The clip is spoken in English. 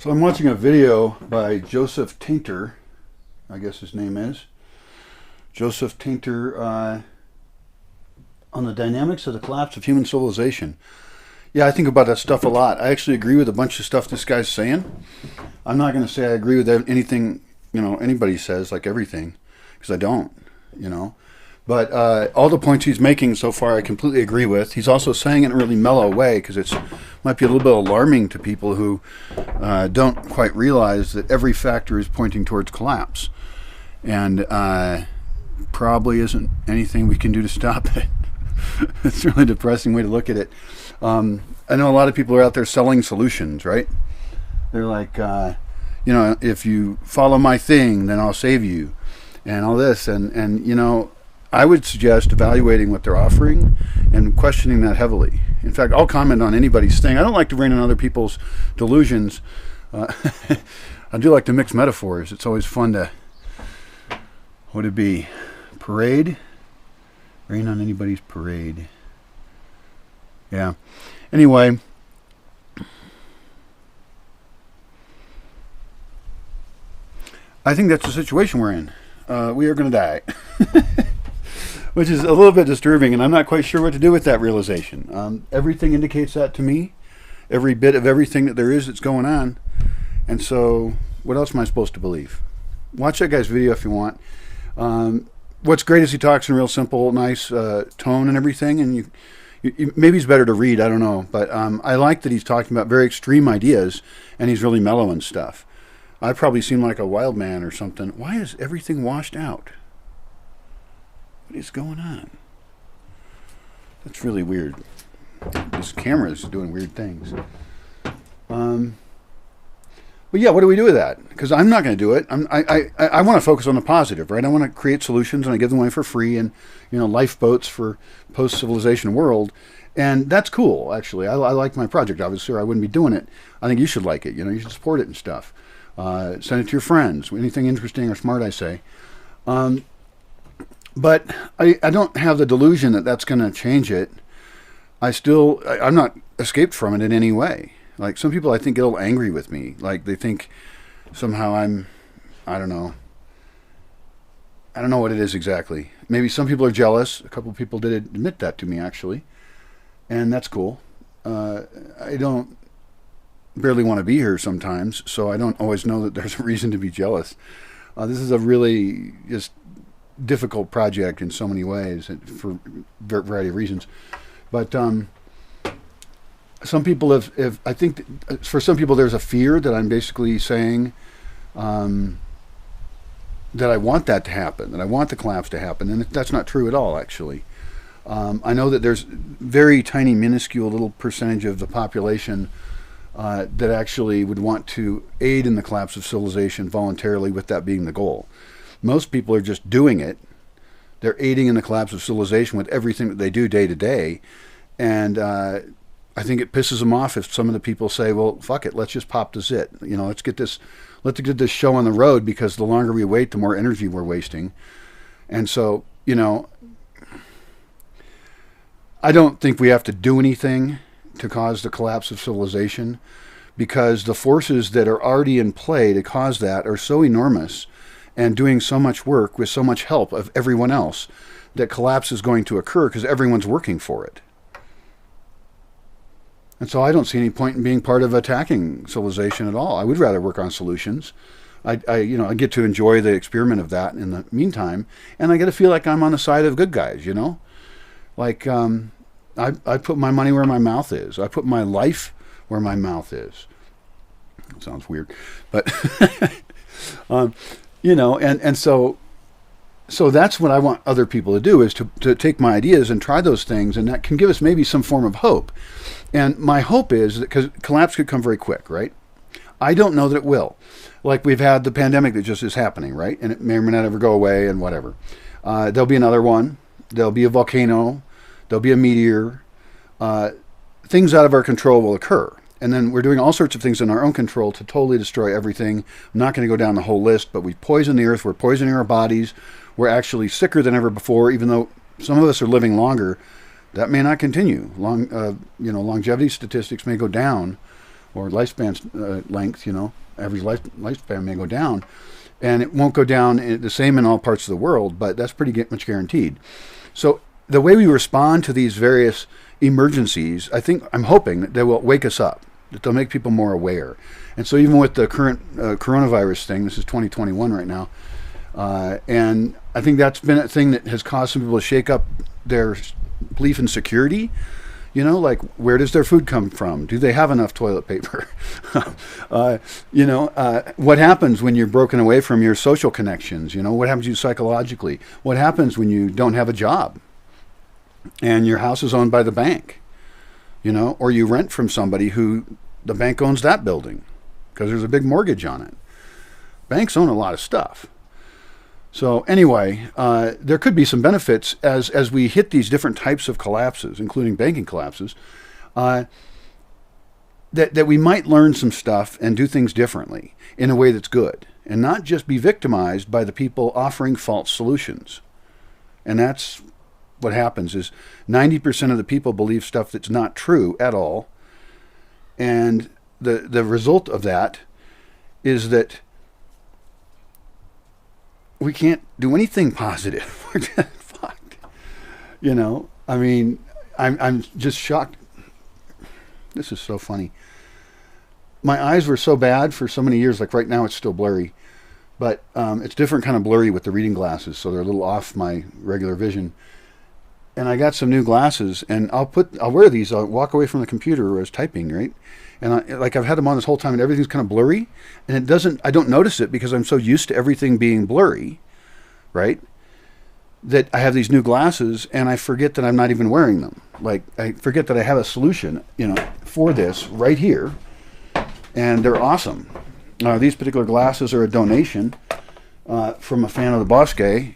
So I'm watching a video by Joseph Tainter, I guess his name is. Joseph Tainter on the dynamics of the collapse of human civilization. Yeah, I think about that stuff a lot. I actually agree with a bunch of stuff this guy's saying. I'm not going to say I agree with anything, anybody says, like everything, because I don't, But all the points he's making so far, I completely agree with. He's also saying it in a really mellow way, because it might be a little bit alarming to people who don't quite realize that every factor is pointing towards collapse, and probably isn't anything we can do to stop it. It's a really depressing way to look at it. I know a lot of people are out there selling solutions, right? They're like, if you follow my thing, then I'll save you, and all this, and I would suggest evaluating what they're offering and questioning that heavily. In fact, I'll comment on anybody's thing. I don't like to rain on other people's delusions. I do like to mix metaphors. It's always fun to, what would it be, parade? Rain on anybody's parade. Yeah. Anyway, I think that's the situation we're in. We are going to die. Which is a little bit disturbing, and I'm not quite sure what to do with that realization. Everything indicates that to me. Every bit of everything that there is that's going on. And so, what else am I supposed to believe? Watch that guy's video if you want. What's great is he talks in real simple, nice tone and everything, and maybe he's better to read, I don't know. But I like that he's talking about very extreme ideas, and he's really mellow and stuff. I probably seem like a wild man or something. Why is everything washed out? What is going on? That's really weird. This camera is doing weird things. But yeah, what do we do with that? Because I'm not going to do it. I want to focus on the positive, right? I want to create solutions, and I give them away for free, and lifeboats for post-civilization world, and that's cool. Actually, I like my project, obviously, or I wouldn't be doing it. I think you should like it. You should support it and stuff. Send it to your friends. Anything interesting or smart, I say. But I don't have the delusion that that's going to change it. I'm not escaped from it in any way. Like some people I think get a little angry with me. Like they think somehow I don't know. I don't know what it is exactly. Maybe some people are jealous. A couple of people did admit that to me actually. And that's cool. I don't barely want to be here sometimes, so I don't always know that there's a reason to be jealous. This is a really just difficult project in so many ways for a variety of reasons. But some people have I think for some people there's a fear that I'm basically saying that I want that to happen, that I want the collapse to happen, and that's not true at all, actually. I know that there's very tiny, minuscule little percentage of the population that actually would want to aid in the collapse of civilization voluntarily, with that being the goal. Most people are just doing it. They're aiding in the collapse of civilization with everything that they do day to day. And I think it pisses them off if some of the people say, well, fuck it, let's just pop the zit. Let's get this show on the road, because the longer we wait, the more energy we're wasting. And so, I don't think we have to do anything to cause the collapse of civilization, because the forces that are already in play to cause that are so enormous and doing so much work with so much help of everyone else that collapse is going to occur because everyone's working for it. And so I don't see any point in being part of attacking civilization at all. I would rather work on solutions. I get to enjoy the experiment of that in the meantime, and I get to feel like I'm on the side of good guys, Like, I put my money where my mouth is. I put my life where my mouth is. That sounds weird, but and so that's what I want other people to do, is to take my ideas and try those things, and that can give us maybe some form of hope. And my hope is that, because collapse could come very quick, right? I don't know that it will. Like we've had the pandemic that just is happening, right? And it may or may not ever go away, and whatever. There'll be another one. There'll be a volcano. There'll be a meteor. Things out of our control will occur. And then we're doing all sorts of things in our own control to totally destroy everything. I'm not going to go down the whole list, but we poison the earth. We're poisoning our bodies. We're actually sicker than ever before, even though some of us are living longer. That may not continue. Longevity statistics may go down or lifespan length, average lifespan may go down. And it won't go down the same in all parts of the world, but that's pretty much guaranteed. So the way we respond to these various emergencies, I'm hoping that they will wake us up, that they'll make people more aware. And so even with the current coronavirus thing, this is 2021 right now, and I think that's been a thing that has caused some people to shake up their belief in security. Like, where does their food come from? Do they have enough toilet paper? What happens when you're broken away from your social connections? What happens to you psychologically? What happens when you don't have a job and your house is owned by the bank? Or you rent from somebody who the bank owns that building because there's a big mortgage on it. Banks own a lot of stuff. So anyway, there could be some benefits as we hit these different types of collapses, including banking collapses, that we might learn some stuff and do things differently in a way that's good, and not just be victimized by the people offering false solutions. And that's what happens is 90% of the people believe stuff that's not true at all, and the result of that is that we can't do anything positive. We're just fucked. I'm just shocked. This is so funny. My eyes were so bad for so many years. Like right now, it's still blurry, but it's different kind of blurry with the reading glasses, so they're a little off my regular vision. And I got some new glasses, and I'll wear these. I'll walk away from the computer where I was typing, right? And I've had them on this whole time, and everything's kind of blurry. And I don't notice it because I'm so used to everything being blurry, right? That I have these new glasses, and I forget that I'm not even wearing them. Like, I forget that I have a solution, for this right here. And they're awesome. These particular glasses are a donation from a fan of the Bosque.